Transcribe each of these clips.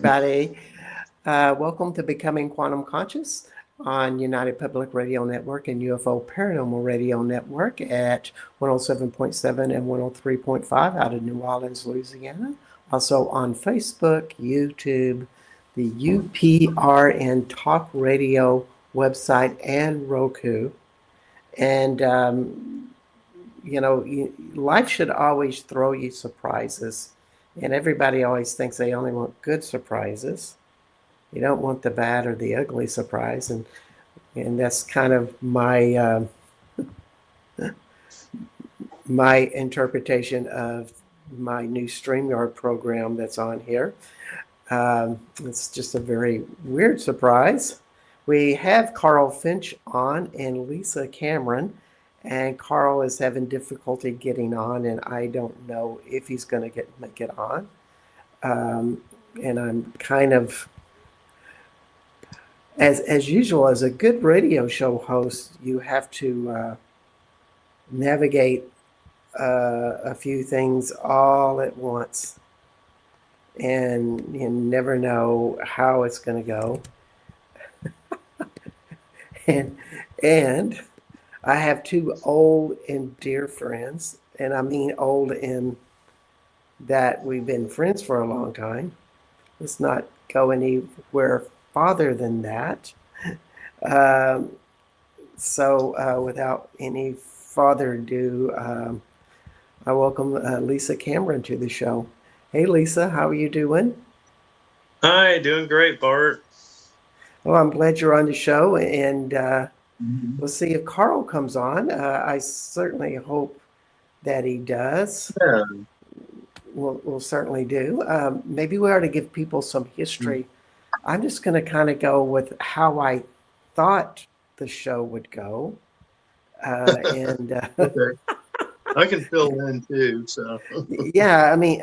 everybody. Welcome to Becoming Quantum Conscious on United Public Radio Network and UFO Paranormal Radio Network at 107.7 and 103.5 out of New Orleans, Louisiana. Also on Facebook, YouTube, the UPRN Talk Radio website, and Roku. And, life should always throw you surprises. And everybody always thinks they only want good surprises. You don't want the bad or the ugly surprise. And that's kind of my my interpretation of my new StreamYard program that's on here. It's just a very weird surprise. We have Carl Finch on and Lisa Cameron. And Carl is having difficulty getting on, and I don't know if he's going to make it on. And I'm kind of, as usual, as a good radio show host, you have to navigate a few things all at once, and you never know how it's going to go. and I have two old and dear friends, and I mean old in that we've been friends for a long time. Let's not go anywhere farther than that. So without any further ado, I welcome Lisa Cameron to the show. Hey, Lisa, how are you doing? Hi, doing great, Bart. Well, I'm glad you're on the show, and we'll see if Carl comes on. I certainly hope that he does. Yeah. We'll certainly do. Maybe we ought to give people some history. I'm just going to kind of go with how I thought the show would go. And okay. I can fill in too. So yeah, I mean,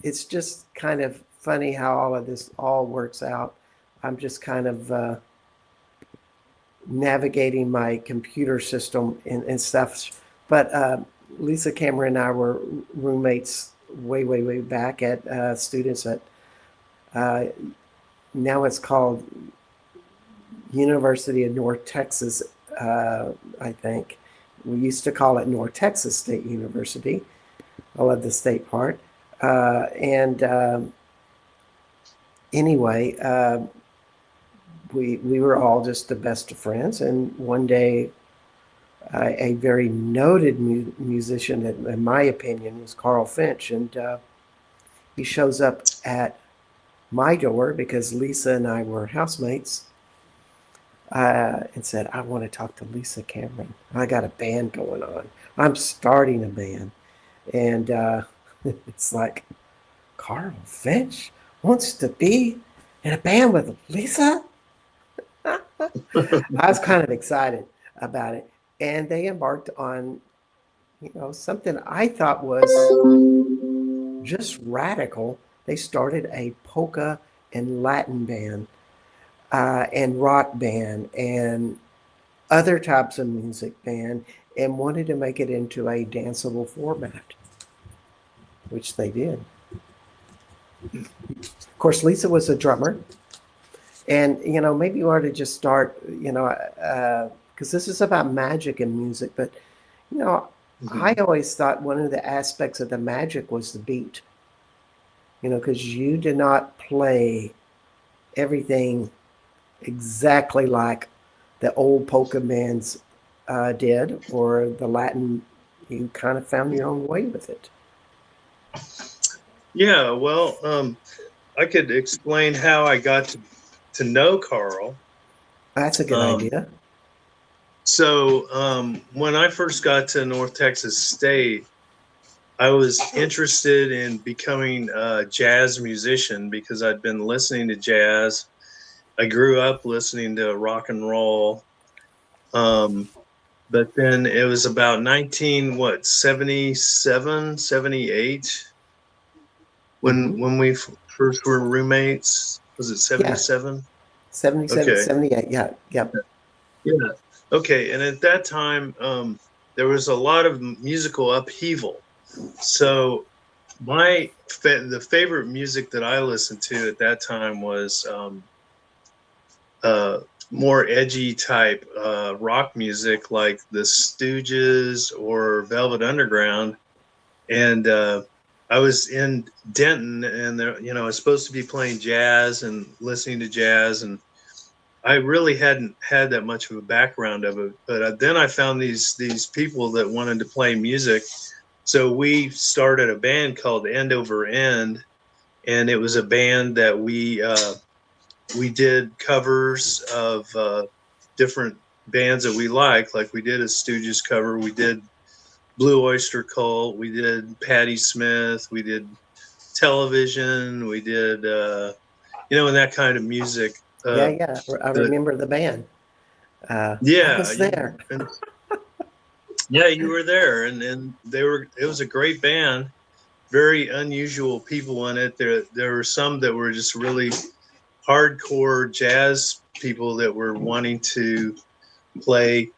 it's just kind of funny how all of this all works out. I'm just kind of navigating my computer system and stuff. But Lisa Cameron and I were roommates way back at students at, now it's called University of North Texas, I think. We used to call it North Texas State University. I love the state part. Anyway, we were all just the best of friends, and one day a very noted musician, in my opinion, was Carl Finch, and he shows up at my door because Lisa and I were housemates, and said, I want to talk to Lisa Cameron. I got a band going on. I'm starting a band. And it's like, Carl Finch wants to be in a band with Lisa? I was kind of excited about it. And they embarked on, something I thought was just radical. They started a polka and Latin band and rock band and other types of music band, and wanted to make it into a danceable format, which they did. Of course, Lisa was a drummer. And, maybe you ought to just start, because this is about magic and music. But, I always thought one of the aspects of the magic was the beat. Because you did not play everything exactly like the old polka bands did, or the Latin. You kind of found your own way with it. Yeah, well, I could explain how I got to know Carl. That's a good idea. So when I first got to North Texas State, I was interested in becoming a jazz musician because I'd been listening to jazz. I grew up listening to rock and roll. But then it was about 77, 78 when we first were roommates. Was it 77? Yeah. 77, okay. 78, yeah. Yeah. Okay, and at that time, there was a lot of musical upheaval. So The favorite music that I listened to at that time was uh, more edgy type rock music, like the Stooges or Velvet Underground. And I was in Denton, and there, I was supposed to be playing jazz and listening to jazz, and I really hadn't had that much of a background of it. But then I found these people that wanted to play music, so we started a band called End Over End, and it was a band that we did covers of different bands that we like we did a Stooges cover, we did Blue Oyster Cult, we did Patti Smith, we did Television, we did and that kind of music. Yeah, Uh, yeah. I the remember the band. I Yeah, was there. and yeah, you were there, and it was a great band, very unusual people in it. There were some that were just really hardcore jazz people that were wanting to play,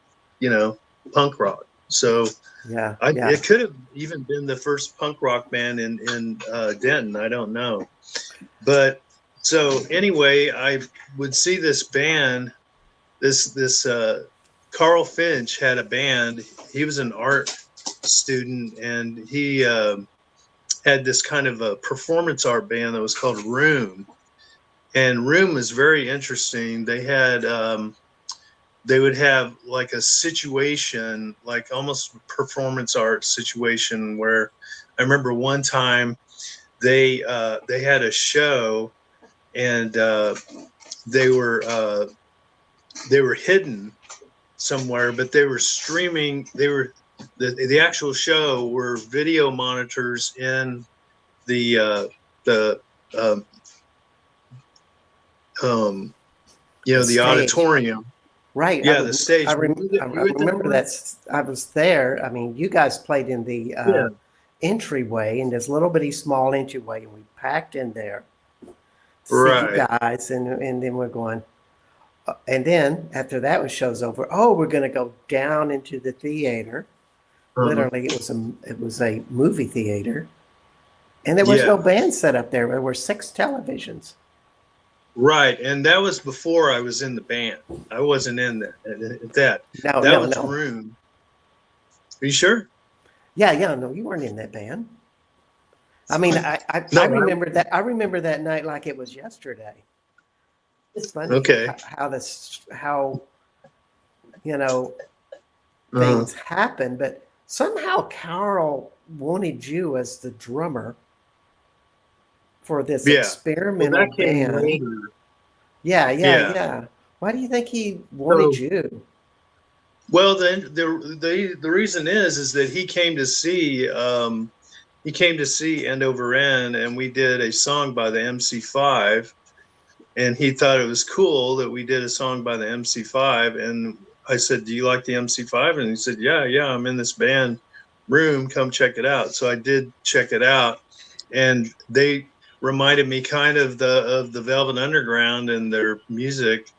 punk rock. So Yeah, yeah. it could have even been the first punk rock band in Denton. I don't know, but so anyway, I would see this band. This Carl Finch had a band. He was an art student, and he had this kind of a performance art band that was called Room. And Room was very interesting. They would have like a situation, like almost performance art situation, where I remember one time they had a show, and they were uh, they were hidden somewhere, but they were streaming. The actual show were video monitors in the um, um, The the stage. auditorium. Right. Yeah, the stage. I You at that remember one? that. I was there. I mean, you guys played in the Yeah. entryway in this little bitty small entryway, and we packed in there to see you Right. guys, and then we're going. And then after that was show's over, oh, we're going to go down into the theater. Uh-huh. Literally, it was a movie theater, and there was no Yeah. band set up there. There were 6 televisions. Right. And that was before I was in the band. I wasn't in that. No, That no, was no. Room. Are you sure? Yeah, yeah, no, you weren't in that band. I mean, I No. remember that. I remember that night like it was yesterday. It's funny Okay. how you know Uh-huh. things happen, but somehow Carl wanted you as the drummer for this Yeah. Well, experimental that came band. later. Yeah, yeah, Yeah. yeah. Why do you think he wanted So, you? well, then the reason is that he came to see End Over End, and we did a song by the MC5, and he thought it was cool that we did a song by the MC5. And I said, "Do you like the MC5?" And he said, "Yeah, yeah, I'm in this band Room. Come check it out." So I did check it out, and they reminded me kind of the Velvet Underground and their music,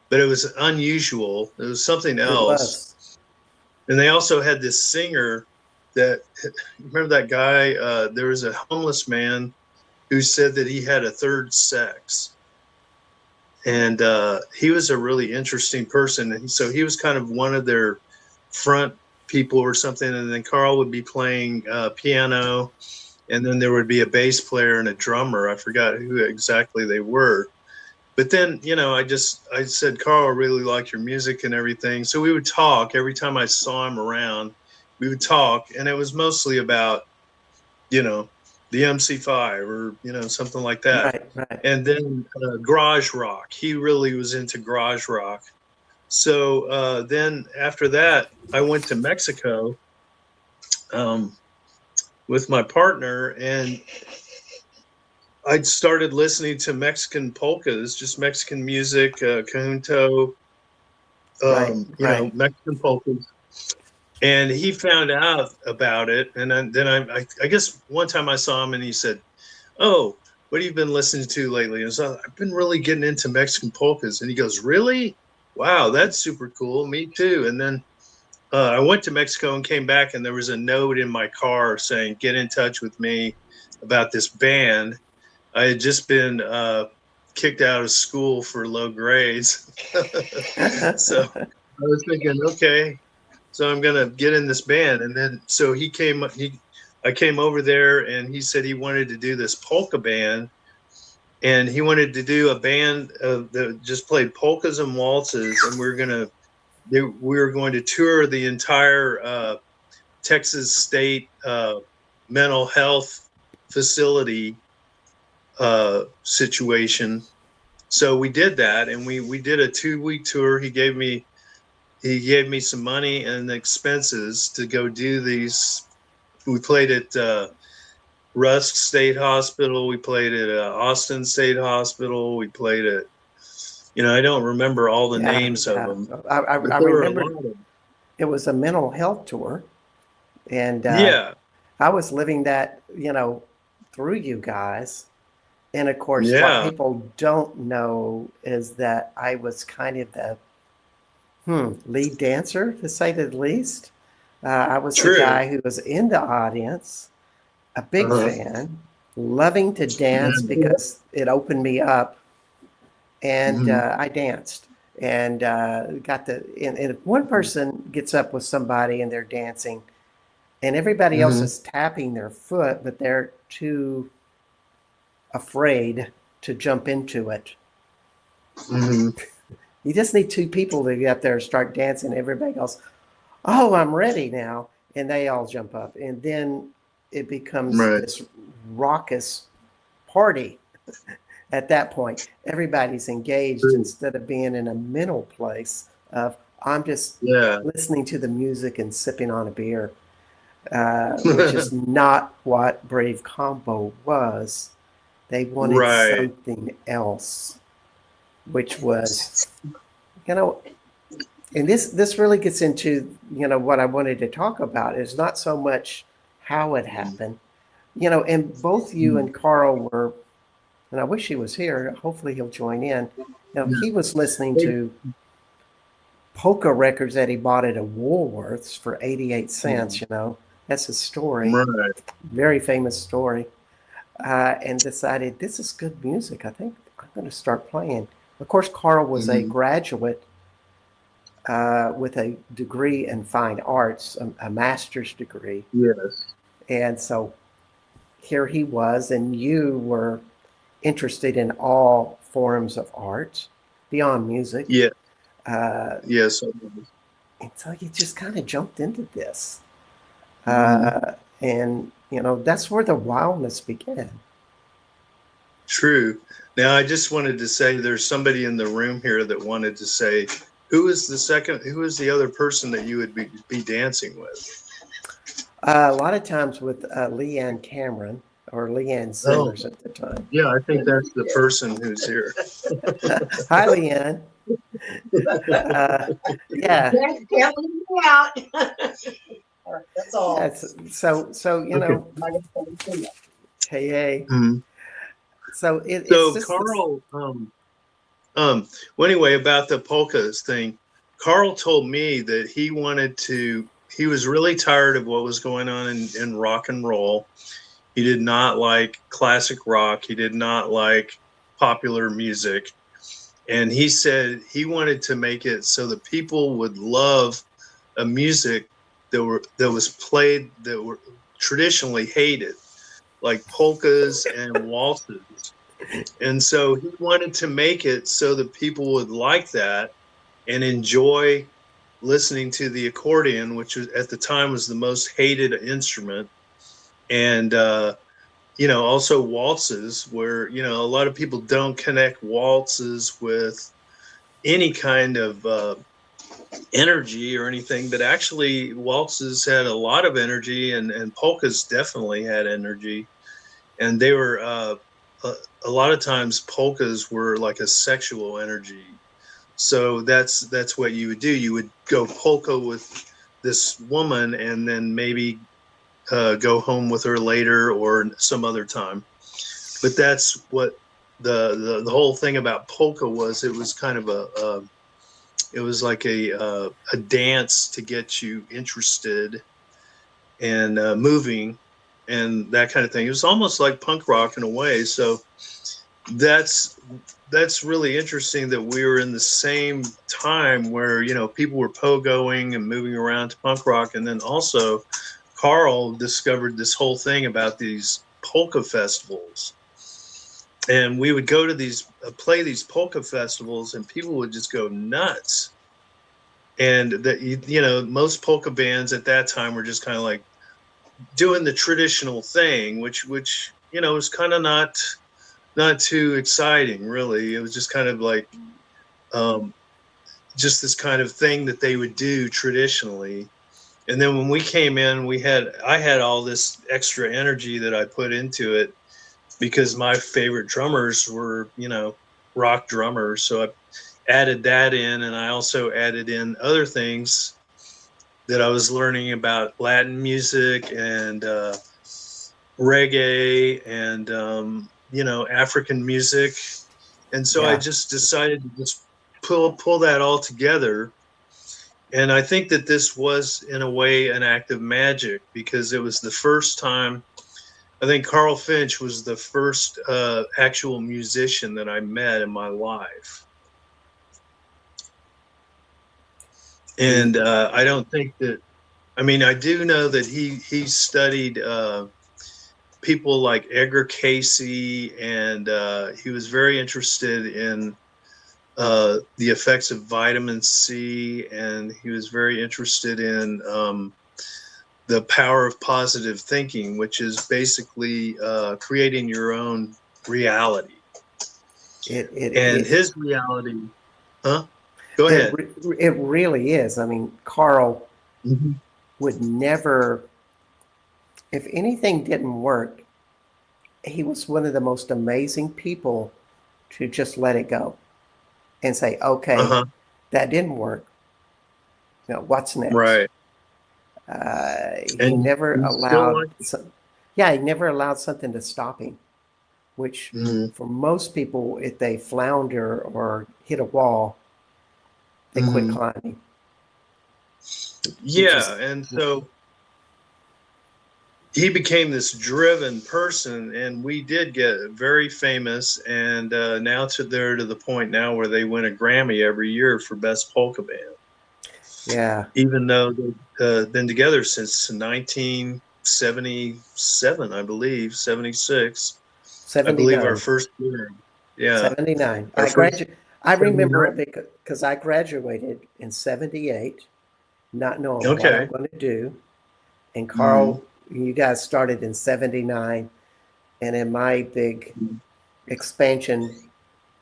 but it was unusual. It was something It else. was. And they also had this singer that, remember that guy? There was a homeless man who said that he had a third sex, and he was a really interesting person. And so he was kind of one of their front people or something. And then Carl would be playing piano, and then there would be a bass player and a drummer. I forgot who exactly they were. But then, I said, "Carl, I really like your music and everything." So we would talk every time I saw him around. We would talk, and it was mostly about, you know, the MC5 or something like that. Right, right. And then garage rock. He really was into garage rock. So then after that, I went to Mexico um, with my partner, and I started listening to Mexican polkas, just Mexican music, conjunto, Right, right. Mexican polkas. And he found out about it, and then I guess one time I saw him, and he said, "Oh, what have you been listening to lately?" And so I've been really getting into Mexican polkas. And he goes, "Really? Wow, that's super cool. Me too." And then I went to Mexico and came back, and there was a note in my car saying, "Get in touch with me. about this band. I had just been kicked out of school for low grades. So I was thinking, okay, so I'm gonna get in this band. And then so I came over there, and he said he wanted to do this polka band, and he wanted to do a band that just played polkas and waltzes, and we were going to tour the entire Texas State mental health facility situation. So we did that, and we did a 2-week tour. He gave me some money and expenses to go do these. We played at Rusk State Hospital. We played at Austin State Hospital. We played at, I don't remember all the names of them. I remember it was a mental health tour, and I was living that, through you guys. And of course, what people don't know is that I was kind of the lead dancer, to say the least. I was the guy who was in the audience, a big fan, loving to dance because it opened me up, and I danced. And and if one person gets up with somebody and they're dancing, and everybody else is tapping their foot, but they're too afraid to jump into it. You just need 2 people to get up there and start dancing. Everybody goes, "Oh, I'm ready now," and they all jump up, and then it becomes this raucous party. At that point, everybody's engaged instead of being in a mental place of I'm just listening to the music and sipping on a beer, which is not what Brave Combo was. They wanted something else, which was, and this really gets into, what I wanted to talk about is not so much how it happened, and both you and Carl were, and I wish he was here. Hopefully he'll join in. He was listening to polka records that he bought at a Woolworths for 88 cents, That's his story. Very famous story. And decided this is good music. I think I'm going to start playing. Of course, Carl was a graduate with a degree in fine arts, a master's degree. Yes. And so here he was, and you were interested in all forms of art beyond music. Yeah. Yes. And so you just kind of jumped into this. And, that's where the wildness began. True. Now, I just wanted to say there's somebody in the room here that wanted to say, who is the other person that you would be dancing with? A lot of times with Leanne Cameron or Leanne Simmers at the time. Yeah, I think that's the person who's here. Hi, Leanne. Yeah. Can't leave me out. That's all. So Hey. So Carl, well, anyway, about the polkas thing, Carl told me that he was really tired of what was going on in rock and roll. He did not like classic rock. He did not like popular music. And he said he wanted to make it so that people would love a music that was played that were traditionally hated, like polkas and waltzes. And so he wanted to make it so that people would like that and enjoy listening to the accordion, which was, at the time, was the most hated instrument. And, also waltzes, where, a lot of people don't connect waltzes with any kind of energy or anything, but actually waltzes had a lot of energy, and polkas definitely had energy. And they were, a lot of times polkas were like a sexual energy. So that's what you would do. You would go polka with this woman and then maybe go home with her later or some other time. But that's what the whole thing about polka was. It was kind of it was like a dance to get you interested and moving. and that kind of thing. It was almost like punk rock in a way. So that's really interesting that we were in the same time where, you know, people were pogoing and moving around to punk rock, and then also Carl discovered this whole thing about these polka festivals, and we would go to these play these polka festivals, and people would just go nuts. And that, you know, most polka bands at that time were just kind of like doing the traditional thing, which you know was kind of not too exciting, really. It was just kind of like just this kind of thing that they would do traditionally. And then when we came in, I had all this extra energy that I put into it because my favorite drummers were, you know, rock drummers. So I added that in, and I also added in other things that I was learning about Latin music and reggae and you know, African music. And so I Yeah. just decided to just pull that all together. And I think that this was, in a way, an act of magic, because it was the first time. I think Carl Finch was the first actual musician that I met in my life. And I don't think that. I mean, I do know that he studied people like Edgar Casey, and he was very interested in the effects of vitamin C, and he was very interested in the power of positive thinking, which is basically creating your own reality. And It his reality, huh? Go it ahead. re- it really is. I mean, Carl Mhm. would never, if anything didn't work, he was one of the most amazing people to just let it go and say, okay, Uh-huh. that didn't work. You know, what's next? Right. He And never you still allowed, like it? yeah, he never allowed something to stop him, which Mhm. for most people, if they flounder or hit a wall, they quit Mhm. climbing. He Yeah, just, and so he became this driven person, and we did get very famous, and now to the point now where they win a Grammy every year for best polka band, yeah, even though they've been together since 1977, I believe, 76. I believe our 79. first year. Yeah, 79. our first I remember 79. it because I graduated in 78, not knowing what I'm Okay. going to do. And Mm-hmm. Carl, you guys started in 79. And in my big expansion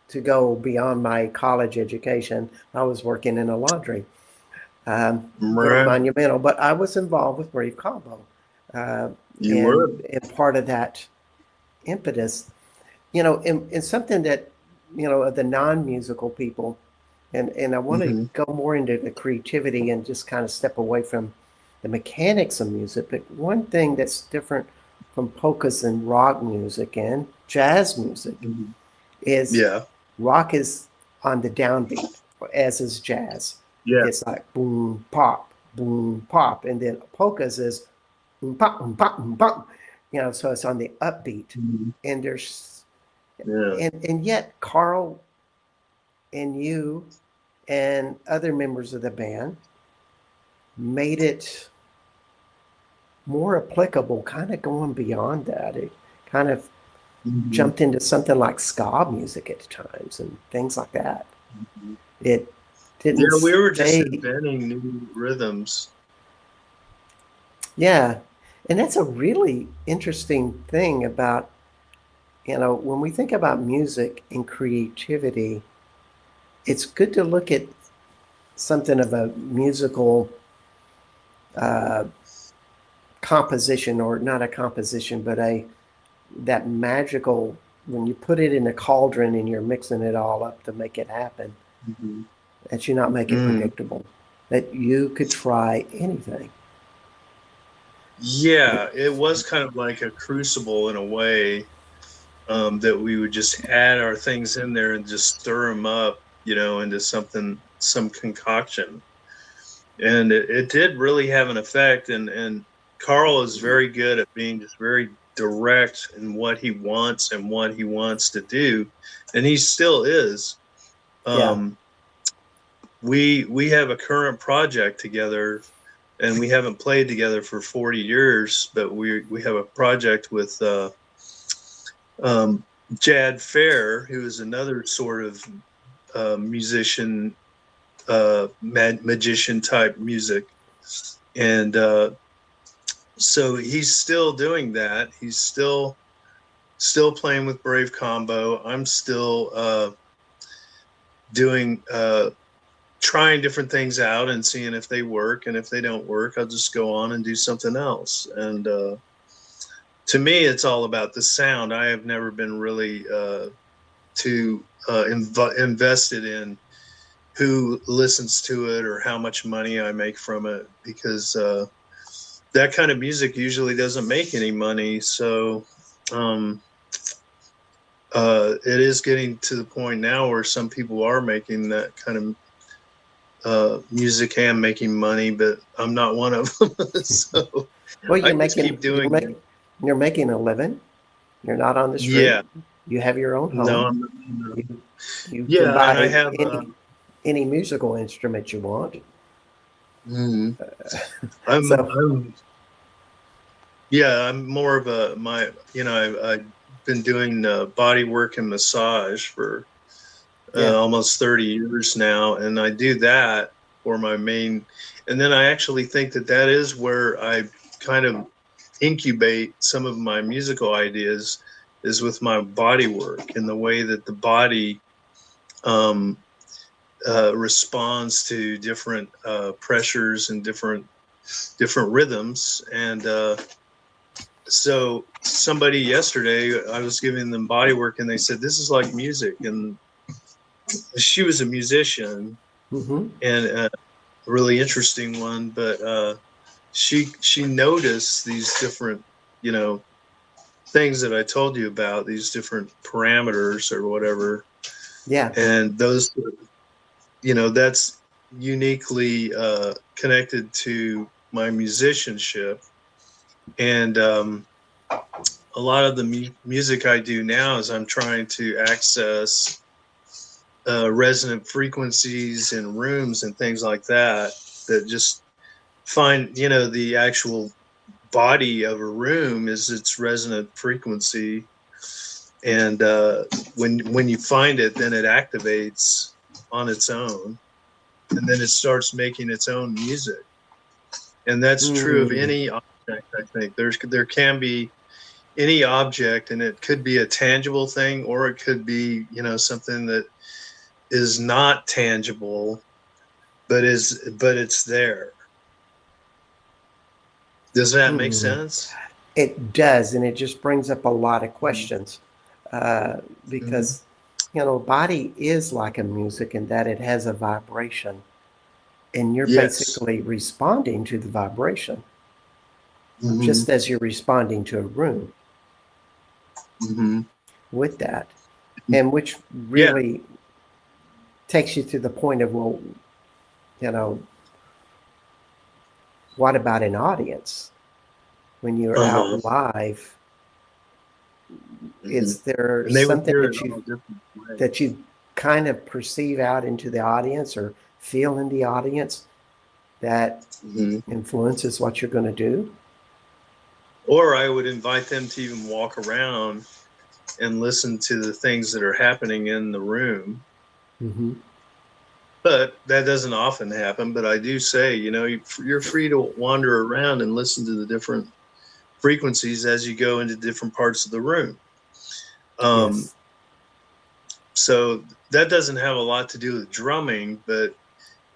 to go beyond my college education, I was working in a laundry. Very Right. monumental, but I was involved with Brave Combo. Uh, You were. and part of that impetus, you know, in something that, you know, the non-musical people, and I want to Mm-hmm. go more into the creativity and just kind of step away from the mechanics of music. But one thing that's different from polkas and rock music and jazz music Mm-hmm. is Yeah. rock is on the downbeat, as is jazz. Yeah. It's like boom, pop, and then polkas is boom, pop, boom, pop. You know, so it's on the upbeat, Mm-hmm. and there's Yeah. and yet Carl and you and other members of the band made it more applicable, kind of going beyond that. It kind of Mm-hmm. jumped into something like ska music at times and things like that. It didn't Yeah, we were just stay, inventing new rhythms. yeah. And that's a really interesting thing about, you know, when we think about music and creativity, it's good to look at something of a musical uh, composition, or not a composition, but that magical, when you put it in a cauldron and you're mixing it all up to make it happen, Mm-hmm. that you not make it Mm. predictable, that you could try anything. Yeah, it was kind of like a crucible in a way, that we would just add our things in there and just stir them up, you know, into some concoction. And it did really have an effect. And Carl is very good at being just very direct in what he wants and what he wants to do, and he still is. Yeah. We have a current project together, and we haven't played together for 40 years, but we have a project with Jad Fair, who is another sort of musician, magician type music, and so he's still doing that. He's still playing with Brave Combo. I'm still doing trying different things out and seeing if they work, and if they don't work, I'll just go on and do something else. And to me, it's all about the sound. I have never been really too invested in who listens to it or how much money I make from it, because that kind of music usually doesn't make any money. So it is getting to the point now where some people are making that kind of music and making money, but I'm not one of them. So Well, I just keep doing it. you're making a living. You're not on the street. Yeah. You have your own home. No, I'm You yeah, can buy and I have any musical instrument you want. I'm more of I've been doing body work and massage for almost 30 years now, and I do that for my main, and then I actually think that is where I kind of incubate some of my musical ideas, is with my body work and the way that the body responds to different pressures and different rhythms. And so somebody yesterday, I was giving them body work, and they said, this is like music. And she was a musician, Mm-hmm. and a really interesting one, but she noticed these different, things that I told you about, these different parameters or whatever. Yeah. And those, that's uniquely connected to my musicianship. And a lot of the music I do now is I'm trying to access resonant frequencies in rooms and things like that just find, the actual body of a room is its resonant frequency. And when you find it, then it activates on its own, and then it starts making its own music. And that's true of any object. I think there can be any object, and it could be a tangible thing, or it could be, something that is not tangible, but it's there. Does that make sense? It does, and it just brings up a lot of questions because body is like a music in that it has a vibration, and you're basically responding to the vibration, just as you're responding to a room with that, and which really takes you to the point of, well, what about an audience? When you're out live, is there something that you kind of perceive out into the audience or feel in the audience that influences what you're going to do? Or I would invite them to even walk around and listen to the things that are happening in the room. But that doesn't often happen. But I do say, you're free to wander around and listen to the different frequencies as you go into different parts of the room. So that doesn't have a lot to do with drumming, but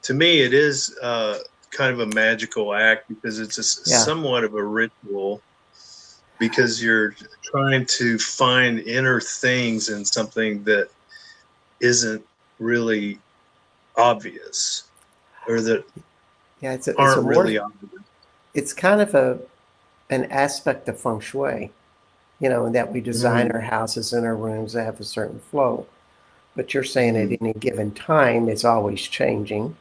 to me it is kind of a magical act, because it's somewhat of a ritual, because you're trying to find inner things in something that isn't really obvious, or that aren't really obvious. It's kind of an aspect of feng shui, in that we design our houses and our rooms to have a certain flow. But you're saying at any given time, it's always changing.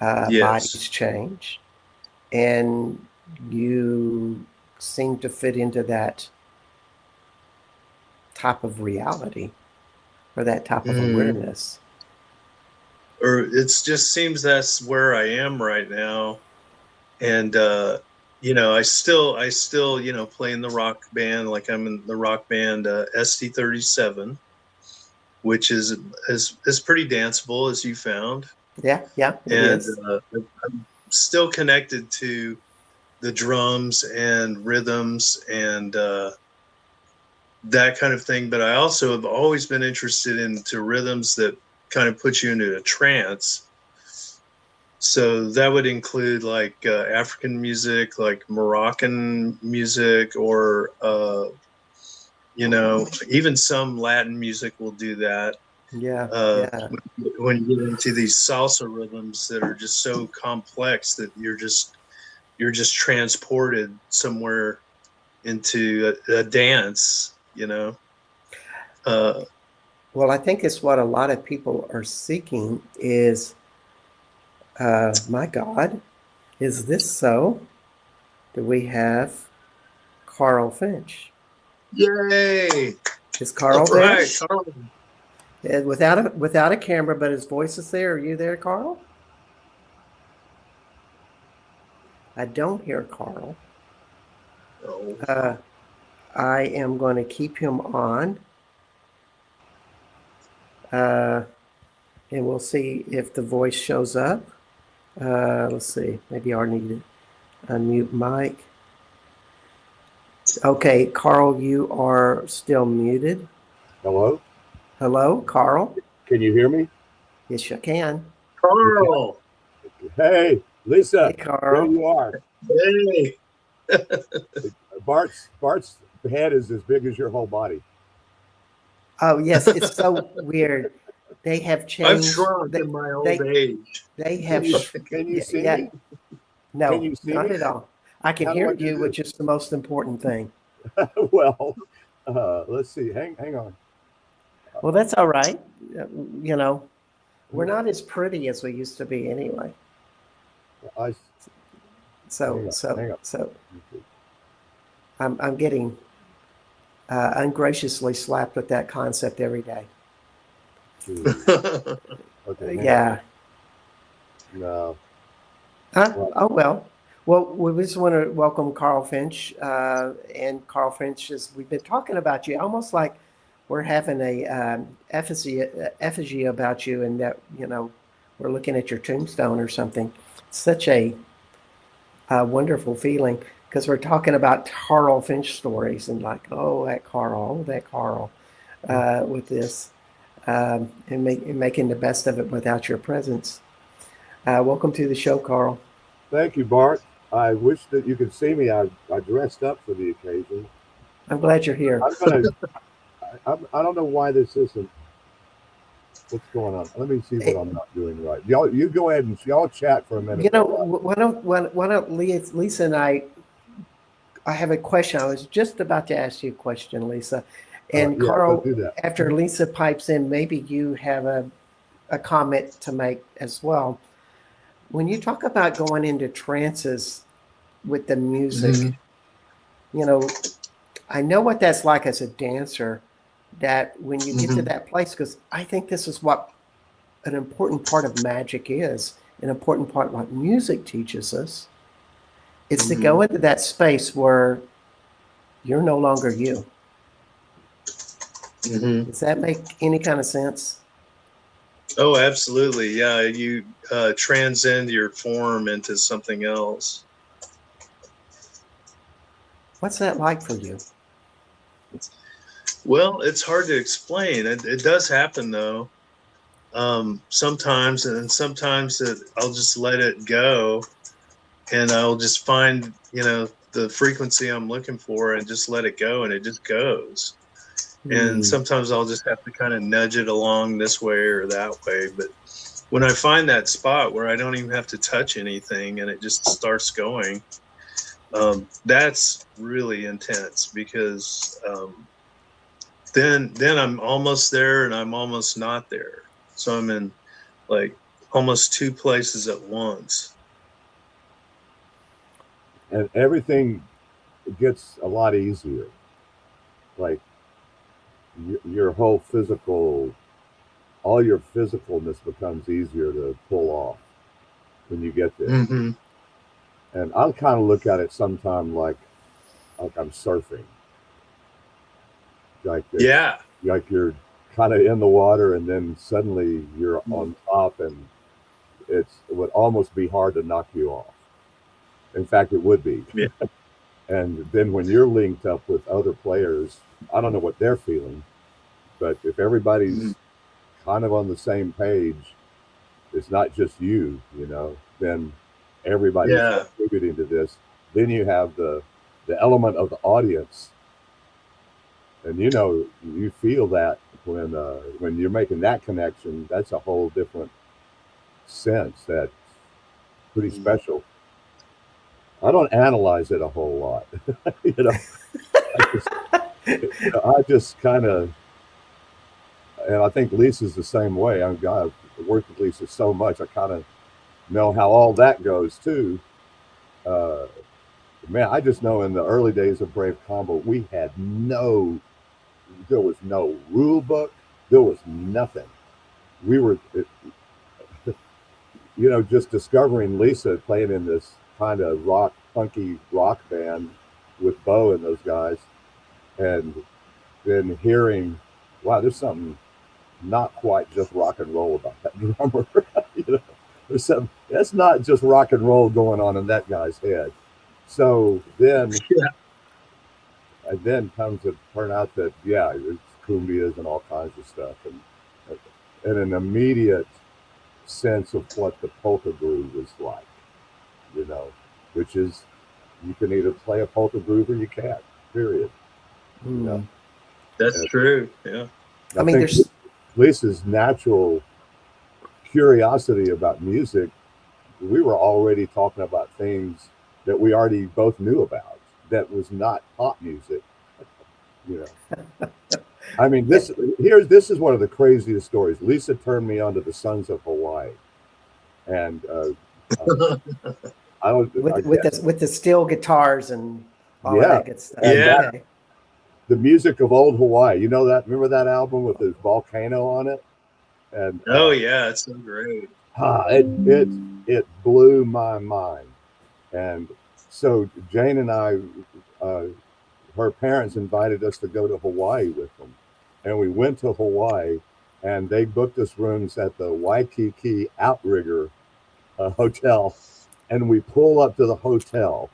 Bodies change. And you seem to fit into that type of reality or that type of Mm. awareness. Or it just seems that's where I am right now. And I still play in the rock band, like I'm in the rock band ST37, which is pretty danceable, as you found. Yeah, yeah, it And is. I'm still connected to the drums and rhythms and that kind of thing. But I also have always been interested into rhythms that kind of put you into a trance. So that would include like African music, like Moroccan music, or even some Latin music will do that. Yeah, Uh, yeah, when you get into these salsa rhythms that are just so complex that you're just transported somewhere into a dance. Uh, well, I think it's what a lot of people are seeking is, my God, is this so? Do we have Carl Finch? Yay! Is All Carl there? right, Carl. Without a camera, but his voice is there. Are you there, Carl? I don't hear Carl. Oh. Uh, I am going to keep him on, uh, and we'll see if the voice shows up. Let's see. Maybe I need to unmute Mike. Okay, Carl, you are still muted. Hello? Hello, Carl. Can you hear me? Yes, you can. You can? Carl. Hey, Hey, Lisa, there Carl. you are. Hey. Bart's head is as big as your whole body. Oh, yes, it's so weird. They have I've changed. shrunk They in my old they age. they Can have. you can you Yeah, see yeah. me? Can No, you see not me? at all. I can How do hear I do you, which is the most important thing. this? Well, let's see. Hang on. Well, that's all right. Uh, You know, we're Hang not as pretty as we used to be anyway. on. So, Hang on. so, Hang on. so I'm getting ungraciously slapped with that concept every day. Okay, hang on. Yeah. No. Huh? Well, Oh, well. Well, we just want to welcome Carl Finch. And Carl Finch, we've been talking about you almost like we're having a effigy about you, and that, we're looking at your tombstone or something. Such a wonderful feeling because we're talking about Carl Finch stories and like, oh, that Carl, with this, and making the best of it without your presence. Welcome to the show, Carl. thank you, Bart. I wish that you could see me. I dressed up for the occasion. I'm glad you're here. I'm gonna. I don't know why this isn't. What's going on? Let me see what I'm not doing right. Y'all, you go ahead and y'all chat for a minute. Why don't Lisa and I have a question. I was just about to ask you a question, Lisa. And Yeah, go Carl, do that. after Lisa pipes in, maybe you have a comment to make as well. When you talk about going into trances with the music, Mhm. you know, I know what that's like as a dancer, that when you get to Mhm. that place, because I think this is what an important part of magic is, an important part of what music teaches us. It's to go Mhm. into that space where you're no longer you. Mhm. Does that make any kind of sense? Oh, absolutely. Yeah, you transcend your form into something else. What's that like for you? Well, it's hard to explain. It does happen though. Sometimes, and sometimes I'll just let it go, and I'll just find the frequency I'm looking for, and just let it go, and it just goes. And Hmm. sometimes I'll just have to kind of nudge it along this way or that way. But when I find that spot where I don't even have to touch anything and it just starts going, that's really intense because then I'm almost there and I'm almost not there. So I'm in like almost two places at once. and everything gets a lot easier. Like your whole physical, all your physicalness becomes easier to pull off when you get there. Hmm. And I'll kind of look at it sometime like I'm surfing, like it's Yeah. like you're kind of in the water and then suddenly you're on top, and it would almost be hard to knock you off. In fact, it would be. Yeah. And then when you're linked up with other players, I don't know what they're feeling, but if everybody's Mhm. kind of on the same page, it's not just you, you know, then everybody's Yeah. contributing to this. Then you have the element of the audience, and you know you feel that when you're making that connection, that's a whole different sense. That's pretty Mhm. special. I don't analyze it a whole lot, you know. I just, I just kind of, and I think Lisa's the same way. I've worked with Lisa so much, I kind of know how all that goes too. Uh, Man, I just know in the early days of Brave Combo, there was no rule book, there was nothing. We were, just discovering Lisa playing in this kind of funky rock band with Bo and those guys, and then hearing, wow, there's something not quite just rock and roll about that drummer. you know, there's some that's not just rock and roll going on in that guy's head. So then comes to turn out that yeah, it's cumbias and all kinds of stuff, and an immediate sense of what the polka groove is like, you know, which is you can either play a polka groove or you can't. Period. You know, Hmm. That's and true. Yeah. I I mean, think there's Lisa's natural curiosity about music, we were already talking about things that we already both knew about that was not pop music, you know. I mean, yeah, this is one of the craziest stories. Lisa turned me on to the Sons of Hawaii, and uh, I don't, I guess, with the steel guitars and all of yeah, that good stuff. and Yeah. that Okay. the music of old Hawaii. You know that? Remember that album with the volcano on it? And Oh yeah, it's so great. it blew my mind. And so Jane and I, uh, her parents invited us to go to Hawaii with them, and we went to Hawaii, and they booked us rooms at the Waikiki Outrigger hotel, and we pull up to the hotel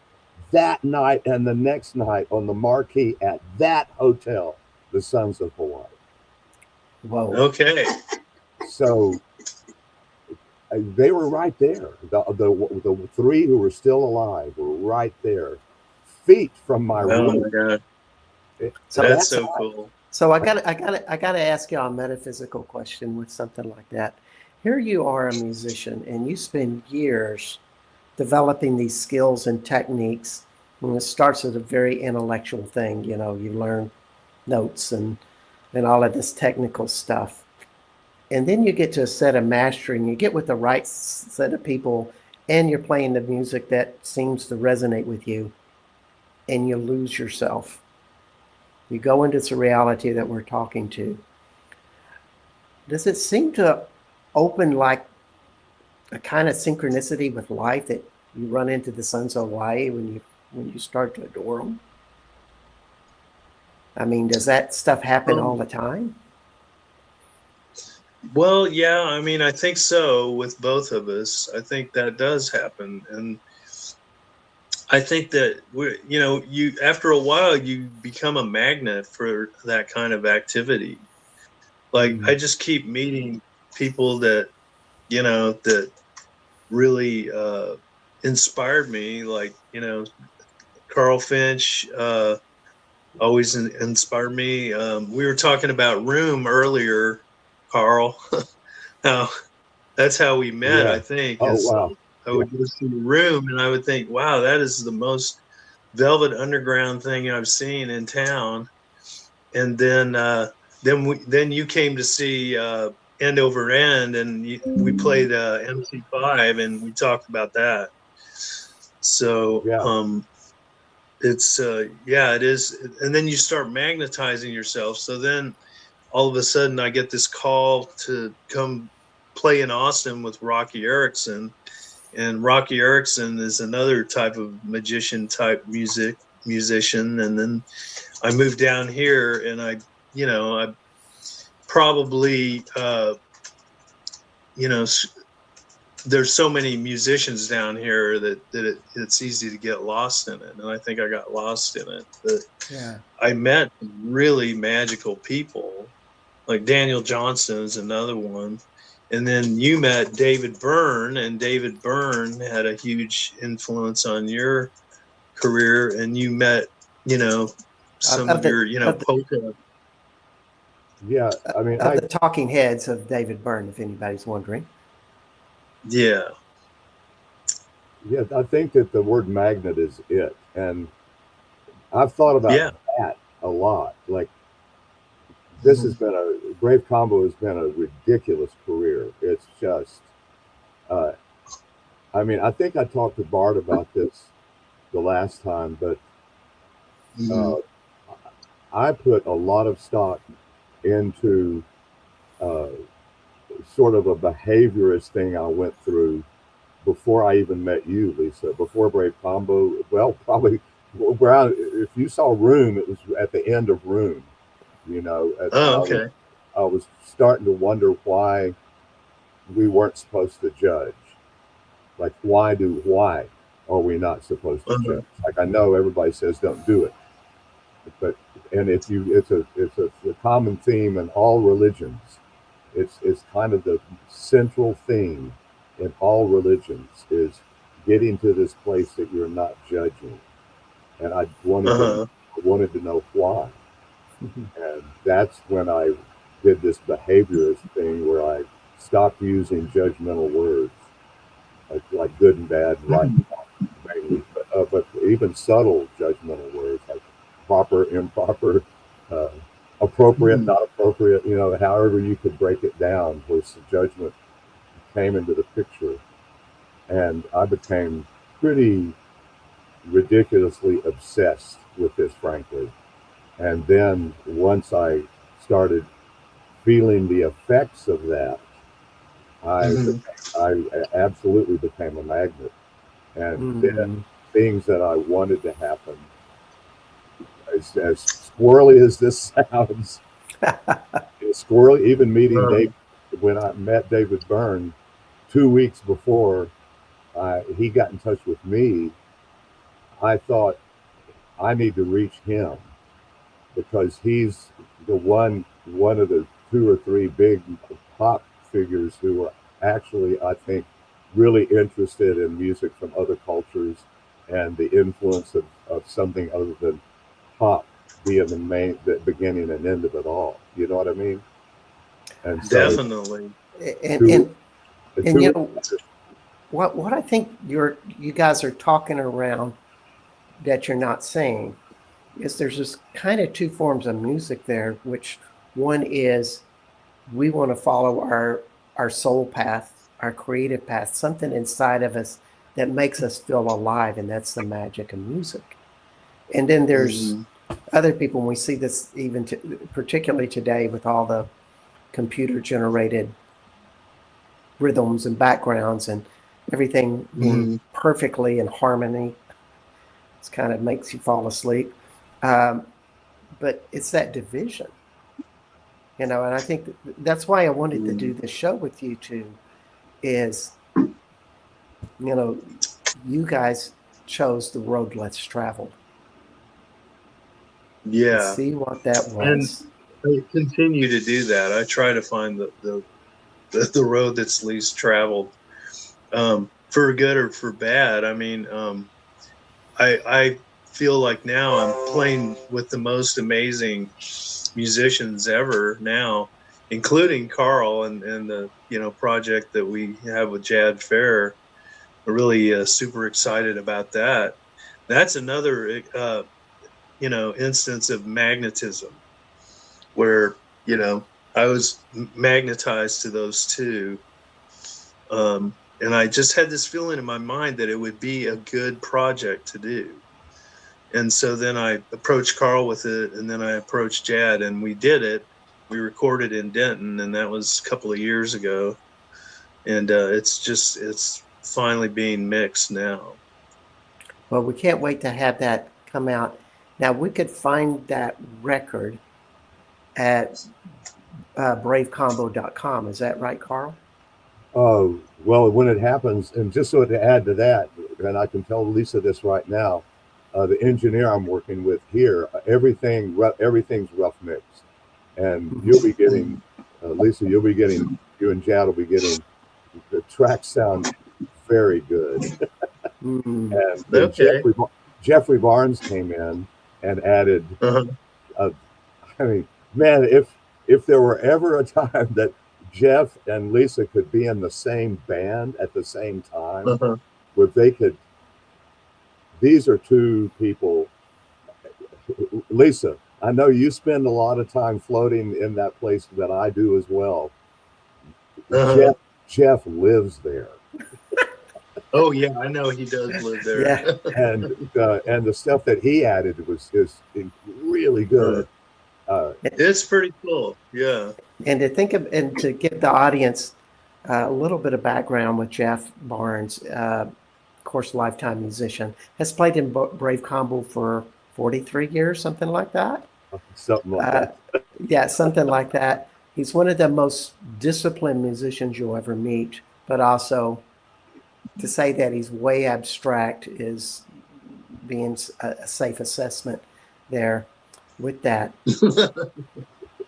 that night and the next night on the marquee at that hotel, the Sons of Hawaii. Whoa. Okay. So they were right there. The three who were still alive were right there, feet from my Oh room. my God. So That's That's so cool. I gotta ask you a metaphysical question with something like that. Here you are a musician and you spend years developing these skills and techniques. And it starts as a very intellectual thing, you know, you learn notes and all of this technical stuff. And then you get to a set of mastering, you get with the right set of people, and you're playing the music that seems to resonate with you, and you lose yourself. You go into this reality that we're talking to. Does it seem to open like a kind of synchronicity with life that you run into the sons of Hawaii when you start to adore them? I mean, does that stuff happen all Um, the time? well, yeah, I mean, I think so with both of us. I think that does happen. And I think that you after a while you become a magnet for that kind of activity. Like I Mm. just keep meeting people that really inspired me, like, Carl Finch always inspired me. We were talking about Room earlier, Carl. How that's how we met, I yeah. think, Oh is wow. I Yeah. would go see Room and I would think, wow, that is the most Velvet Underground thing I've seen in town. And then you came to see End Over End, and we played MC5, and we talked about that. So Yeah. it's yeah, it is. And then you start magnetizing yourself. So then all of a sudden I get this call to come play in Austin with Rocky Erickson. And Rocky Erickson is another type of magician type musician. And then I moved down here, and I probably, you know, there's so many musicians down here that it's easy to get lost in it. And I think I got lost in it. But Yeah. I met really magical people, like Daniel Johnston is another one. And then you met David Byrne, and David Byrne had a huge influence on your career. And you met, some Of of the your, of the Yeah, I mean, of the talking heads of David Byrne, if anybody's wondering. yeah. yeah, I think that the word magnet is it, and I've thought about Yeah. that a lot. Like, this Mhm. has been a Brave Combo has been a ridiculous career. It's just, uh, I mean, I think I talked to Bart about this the last time, but uh, Mhm. I put a lot of stock into uh, sort of a behaviorist thing I went through before I even met you, Lisa. Before Brave Combo, well, probably if you saw Room, it was at the end of Room. You know, Oh, okay. I was starting to wonder why we weren't supposed to judge. Like, why are we not supposed to Uh-huh. judge? Like, I know everybody says don't do it, but and if you, it's a common theme in all religions. It's kind of the central theme in all religions is getting to this place that you're not judging. And Uh-huh. I wanted to know why. And that's when I did this behaviorist thing where I stopped using judgmental words like good and bad, right Mhm. and wrong, mainly, but even subtle judgmental words like proper, improper, uh, appropriate, Mhm. not appropriate. You know, however you could break it down, where the judgment came into the picture, and I became pretty ridiculously obsessed with this, frankly. And then once I started feeling the effects of that, I Mhm. I absolutely became a magnet. And then Mm. things that I wanted to happen, as squirrely as this sounds, squirrely. Even meeting Uh, Dave, when I met David Byrne 2 weeks before he got in touch with me, I thought I need to reach him because he's one of the two or three big pop figures who are actually, I think, really interested in music from other cultures and the influence of something other than pop being the beginning and end of it all. You know what I mean? And so Definitely. and two and and two you know what I think you guys are talking around that you're not saying is there's just kind of two forms of music there, which one is we want to follow our soul path, our creative path, something inside of us that makes us feel alive, and that's the magic of music. And then there's Mhm. other people, and we see this even particularly today with all the computer generated rhythms and backgrounds and everything being Mhm. perfectly in harmony. It kind of makes you fall asleep. Um, but it's that division, and I think that's why I wanted to do Mhm. this show with you two is, you know, you guys chose the road less traveled and Yeah. see what that And was. I continue to do that. I try to find the road that's least traveled, for good or for bad. I mean, I feel like now I'm playing with the most amazing musicians ever now, including Carl and the project that we have with Jad Fair. I'm really super excited about that. That's another instance of magnetism where I was magnetized to those two, and I just had this feeling in my mind that it would be a good project to do. And so then I approached Carl with it, and then I approached Jad, and we did it. We recorded in Denton, and that was a couple of years ago. And it's finally being mixed now. Well, we can't wait to have that come out. Now, we could find that record at bravecombo.com. Is that right, Carl? Well, when it happens, and just so to add to that, and I can tell Lisa this right now, the engineer I'm working with here, everything's rough mixed, and you'll be getting, Lisa, you and Jad will be getting, the tracks sound very good. Mm. And Okay. Jeffrey Barnes came in and added, Uh-huh. I mean, man, if there were ever a time that Jeff and Lisa could be in the same band at the same time, Uh-huh. where they could, these are two people. Lisa, I know you spend a lot of time floating in that place that I do as well. Uh-huh. Jeff lives there. Oh yeah, I know he does live there. Yeah. And the stuff that he added is really good. It's pretty cool. Yeah. And to think of, and to give the audience a little bit of background with Jeff Barnes, of course, lifetime musician, has played in Brave Combo for 43 years, something like that. Something like that. Yeah, something like that. He's one of the most disciplined musicians you'll ever meet, but also to say that he's way abstract is being a safe assessment there with that.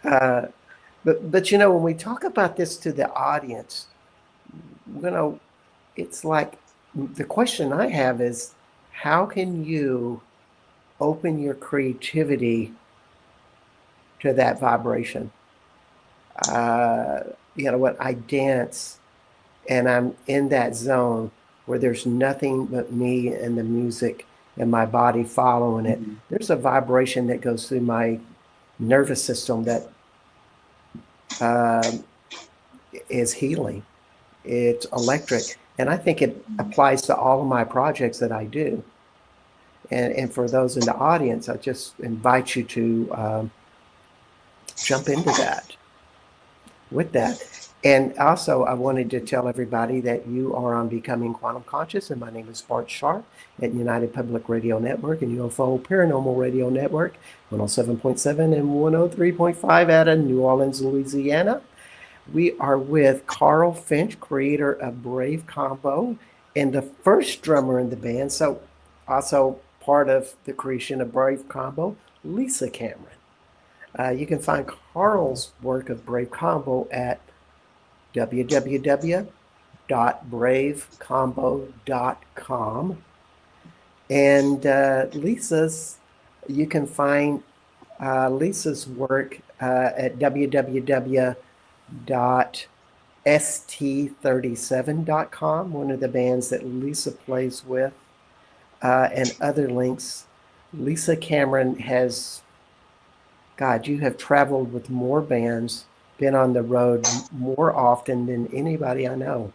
But you know, when we talk about this to the audience, you know, it's like the question I have is, how can you open your creativity to that vibration? You know what? I dance and I'm in that zone where there's nothing but me and the music and my body following it. There's a vibration that goes through my nervous system that is healing. It's electric. And I think it applies to all of my projects that I do. And for those in the audience, I just invite you to jump into that with that. And also, I wanted to tell everybody that you are on Becoming Quantum Conscious, and my name is Bart Sharp at United Public Radio Network and UFO Paranormal Radio Network, 107.7 and 103.5 out of New Orleans, Louisiana. We are with Carl Finch, creator of Brave Combo, and the first drummer in the band. So, also part of the creation of Brave Combo, Lisa Cameron. You can find Carl's work of Brave Combo at www.bravecombo.com. And Lisa's, you can find Lisa's work at www.st37.com, one of the bands that Lisa plays with, and other links. Lisa Cameron has, God, you have traveled with more bands, been on the road more often than anybody I know.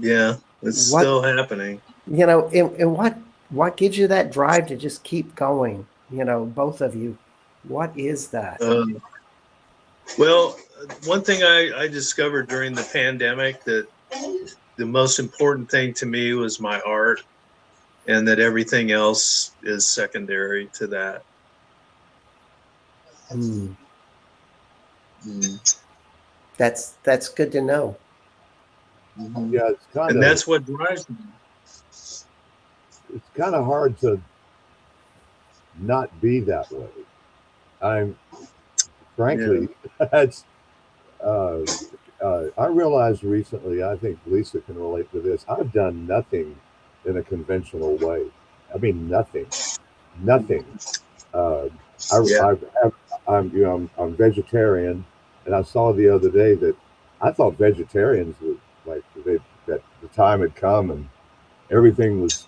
Yeah, it's still happening. You know, and what gives you that drive to just keep going? You know, both of you, what is that? Well, one thing I discovered during the pandemic, that the most important thing to me was my art, and that everything else is secondary to that. That's good to know. Yeah, it's kind of, and that's what drives me. It's kind of hard to not be that way. I'm frankly, that's I realized recently, I think Lisa can relate to this, I've done nothing in a conventional way. I mean, nothing. I'm vegetarian, and I saw the other day that I thought vegetarians would, like, that the time had come and everything was,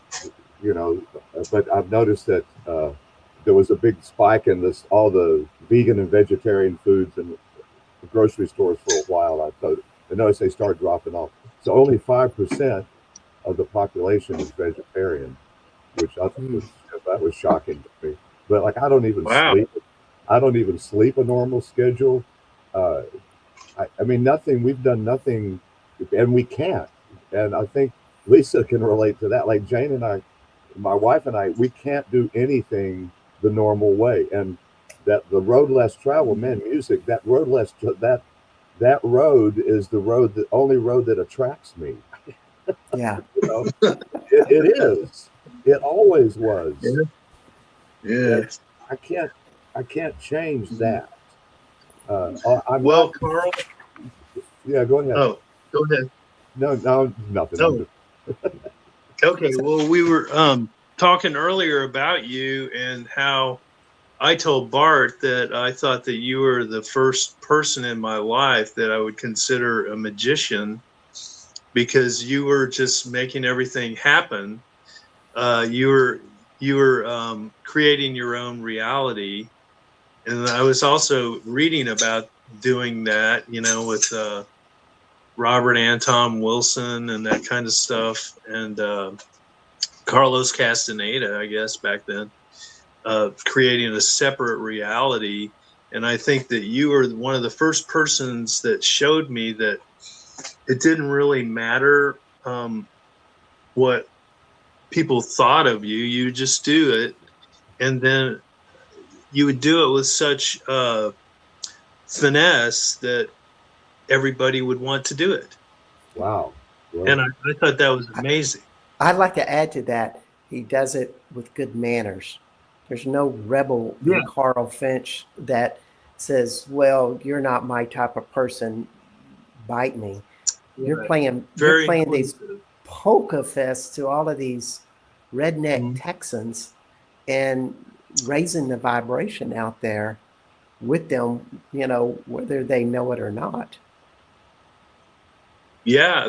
you know, but I've noticed that there was a big spike in this, all the vegan and vegetarian foods in the grocery stores for a while. I noticed they started dropping off. So only 5% of the population is vegetarian. which I was, that was shocking to me. But like, I don't even Wow. sleep. I don't even sleep a normal schedule. Uh, I mean, nothing. We've done nothing, and we can't. And I think Lisa can relate to that. Like Jane and I, my wife and I, we can't do anything the normal way. And that the road less traveled, man, music. That road less that road is the road, the only road that attracts me. Yeah. You know, it is. It always was. Yeah. Yeah. And I can't change that. I'm Well, not. Carl. Yeah, go ahead. Oh, go ahead. No, nothing. I'm No. just. Okay. Well, we were talking earlier about you and how I told Bart that I thought that you were the first person in my life that I would consider a magician because you were just making everything happen. You were creating your own reality, and I was also reading about doing that, with Robert Anton Wilson and that kind of stuff, and Carlos Castaneda, I guess back then, creating a separate reality. And I think that you were one of the first persons that showed me that it didn't really matter what people thought of you. You just do it, and then you would do it with such finesse that everybody would want to do it. Wow. Well, And I thought that was amazing. I'd like to add to that. He does it with good manners. There's no rebel in Carl Finch that says, "Well, you're not my type of person. Bite me." You're playing. Very You're playing these inclusive. polka fests to all of these redneck Mhm. Texans and raising the vibration out there with them. Whether they know it or not. Yeah,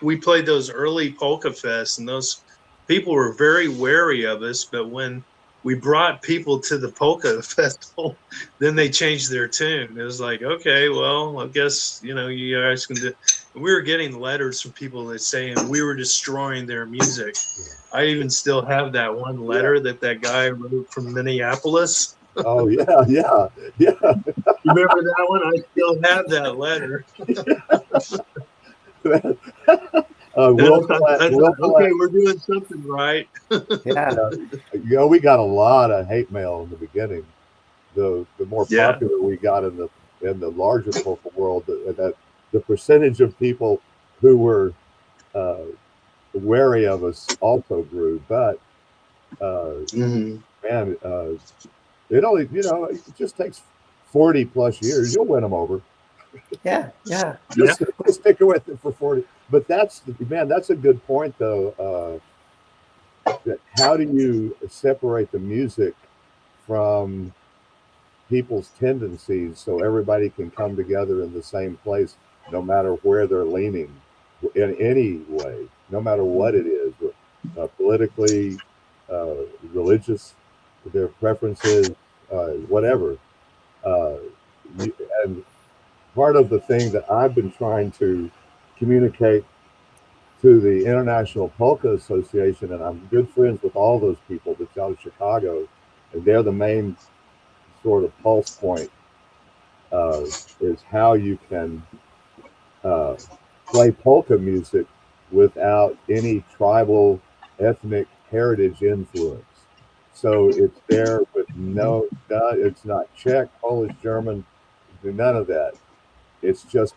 we played those early polka fests, and those people were very wary of us. But when we brought people to the polka festival, then they changed their tune. It was like, okay, well, I guess, you guys can do. We were getting letters from people that saying we were destroying their music. I even still have that one letter that guy wrote from Minneapolis. oh yeah, yeah, yeah. You remember that one? I still have that letter. Okay, we're doing something right. Yeah. We got a lot of hate mail in the beginning. The more Yeah. popular we got in the larger polka world, that the percentage of people who were wary of us also grew. But man, it only it just takes 40 plus years. You'll win them over. Yeah. Yeah. Just stick with it for 40. But that's a good point though. How do you separate the music from people's tendencies so everybody can come together in the same place, no matter where they're leaning in any way, no matter what it is, politically, religious, their preferences, whatever. And part of the thing that I've been trying to communicate to the International Polka Association, and I'm good friends with all those people that's out of Chicago, and they're the main sort of pulse point, is how you can play polka music without any tribal, ethnic heritage influence. So it's there with it's not Czech, Polish, German, none of that. It's just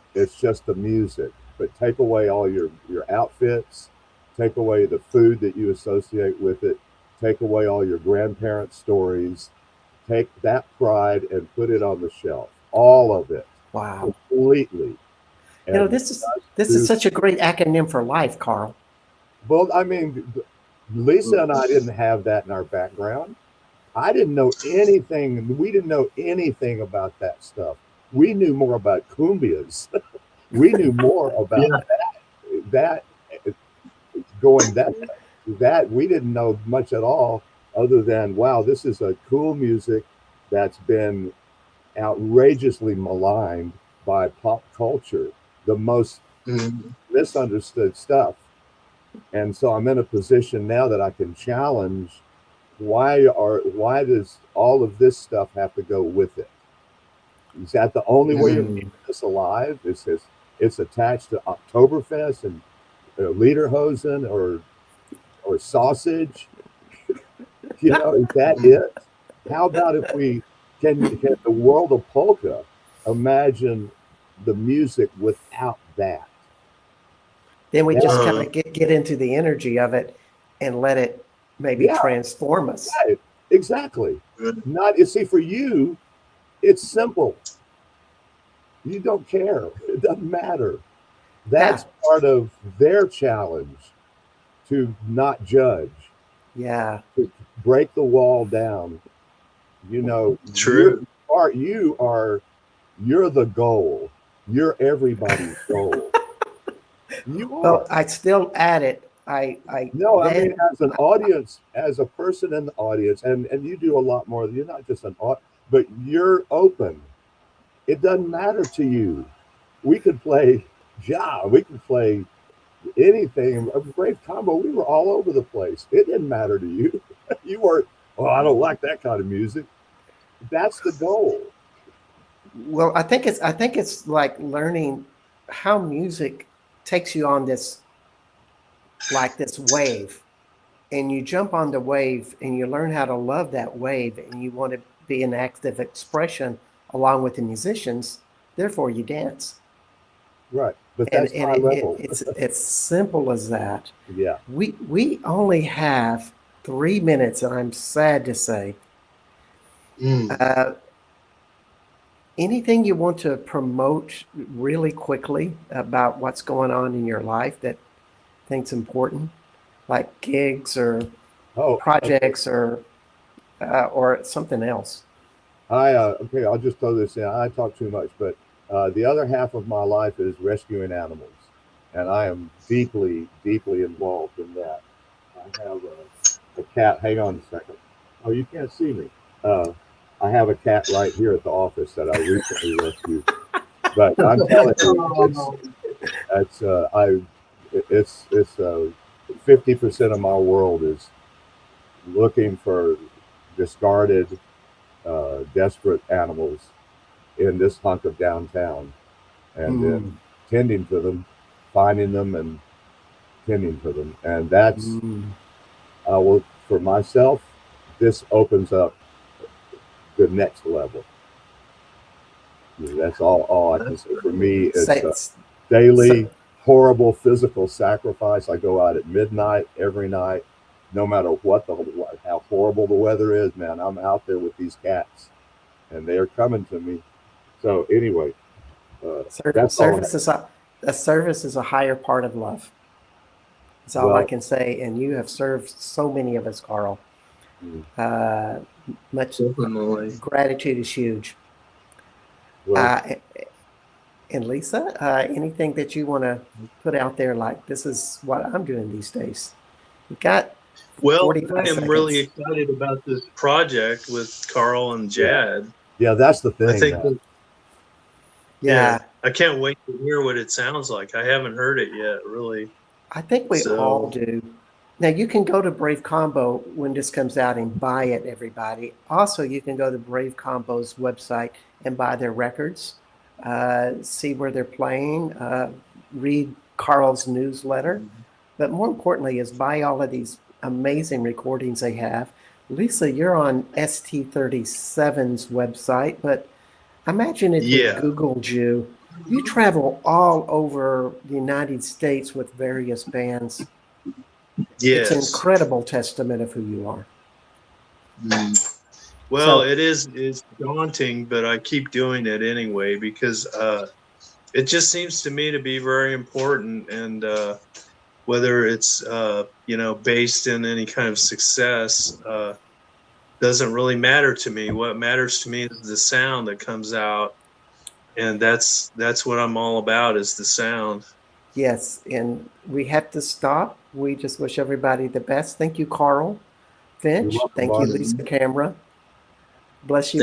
the music. But take away all your outfits, take away the food that you associate with it, take away all your grandparents' stories, take that pride and put it on the shelf. All of it. Wow. Completely. And This is such a great acronym for life, Carl. Well, I mean, Lisa and I didn't have that in our background. I didn't know anything. We didn't know anything about that stuff. We knew more about cumbias. We knew more about that going that we didn't know much at all, other than, wow, this is a cool music that's been outrageously maligned by pop culture, the most misunderstood stuff. And so I'm in a position now that I can challenge why does all of this stuff have to go with it? Is that the only way you're keeping this alive? It's attached to Oktoberfest and Lederhosen or sausage. You know, is that it? How about if we can the world of polka imagine the music without that? Then we just kind Uh, of get into the energy of it and let it maybe Yeah, transform us. right. Exactly. Not you see, for you, it's simple. You don't care. It doesn't matter. Yeah. That's part of their challenge to not judge, Yeah. to break the wall down. You know, true. you're the goal. You're everybody's goal. You Well, are. I still add it. I No, I mean, then as an audience, as a person in the audience, and you do a lot more. You're not just an but you're open. It doesn't matter to you. We could play Ja. We could play anything. A Brave Combo. We were all over the place. It didn't matter to you. You weren't. Oh, I don't like that kind of music. That's the goal. well, I think it's like learning how music takes you on this like this wave, and you jump on the wave and you learn how to love that wave, and you want to be an active expression along with the musicians. Therefore, you dance, Right. But and that's my level. it's simple as that. Yeah. We only have 3 minutes, and I'm sad to say. Uh, Anything you want to promote really quickly about what's going on in your life that think's important, like gigs or Oh, projects or something else? okay. I'll just throw this in. I talk too much, but the other half of my life is rescuing animals, and I am deeply, deeply involved in that. I have a cat. Hang on a second. Oh, you can't see me. I have a cat right here at the office that I recently rescued. But I'm telling you, it's 50% of my world is looking for discarded, desperate animals in this hunk of downtown, and then tending to them, finding them, and tending to them. And that's I will for myself. This opens up the next level. That's all I can say. For me, it's Say, daily horrible physical sacrifice. I go out at midnight every night, no matter how horrible the weather is. Man, I'm out there with these cats, and they are coming to me. So anyway, that's all. service is a higher part of love. That's all I can say. And you have served so many of us, Carl. Much gratitude is huge. Well, and Lisa, anything that you want to put out there, like this is what I'm doing these days? We've got Well, 45 I am seconds. really excited about this project with Carl and Jad. Yeah, that's the thing. I think yeah, I can't wait to hear what it sounds like. I haven't heard it yet, really. I think we all do. Now, you can go to Brave Combo when this comes out and buy it, everybody. Also, you can go to Brave Combo's website and buy their records, see where they're playing, read Carl's newsletter. But more importantly is buy all of these amazing recordings they have. Lisa, you're on ST37's website, but imagine if we Googled you. You travel all over the United States with various bands. Yes. It's an incredible testament of who you are. Well, it's daunting, but I keep doing it anyway because it just seems to me to be very important. And whether it's based in any kind of success doesn't really matter to me. What matters to me is the sound that comes out, and that's what I'm all about, is the sound. Yes, and we have to stop. We just wish everybody the best. Thank you, Carl Finch. Thank you, Lisa Camera. Bless you.